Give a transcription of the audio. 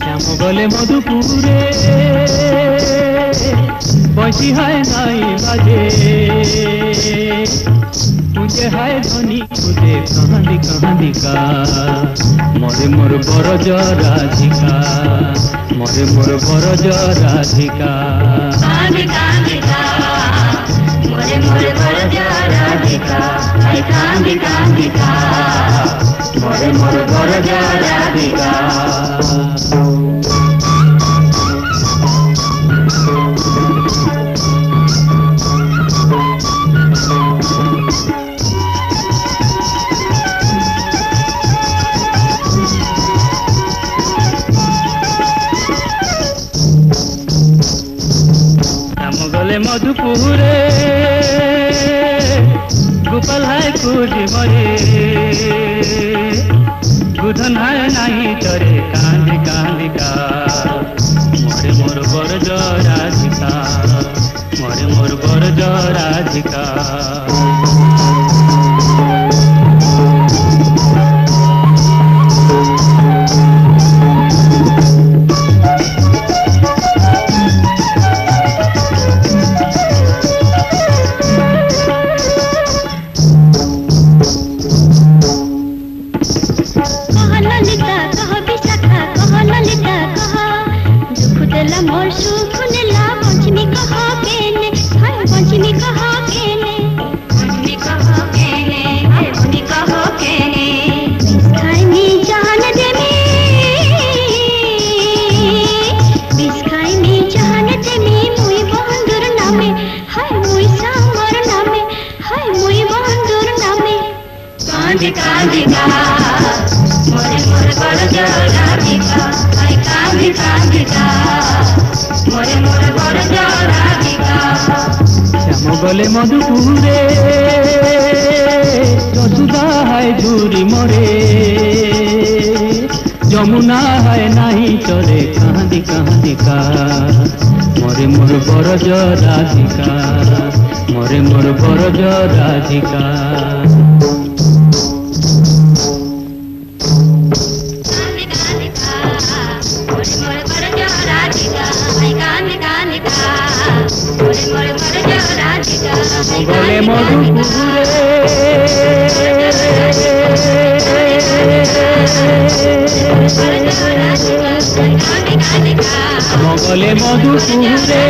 শ্যাম বলে মধুপুরে বসি হয় নাই বাজে तुझे हाय ध्वनि तुझे कहानी कहानी का मोरे मोर बरज राधिका मोरे मोर बरज राधिका कांदी कांदी का मोरे मोर बरज राधिका हाय कांदी कांदी का मोरे मोर बरज राधिका मधुपुरे गोपाल है कुछ मरे बुधन है नहीं तोरे कांदी कांदी का मोरे मोर बरज राधिका मोरे मोर बरज राधिका मोर सुख नेला पंचमी कहा केने हाय पंचमी कहा केने पंचमी कहा केने हाय पंचमी कहा केने बिस्खाई मी जान दे मी बिस्खाई मी जान दे मी मुई बंधुर नामे हाय मुई सामर नामे हाय मुई बंधुर नामे कांदी कांदी का मोरे मोर बरज राधिका हाय कांदी कांदी का मोरे मोर बरज राधिका श्याम गले मधुपुरे यशोदा है झूरी मोरे যমুনা হয় নাই চলে কাঁদি কাঁদি কা মরে মোর বরজ রাধিকা মরে মোর বরজ রাধিকা গলে মধুপুরে মগলে মধুপুরে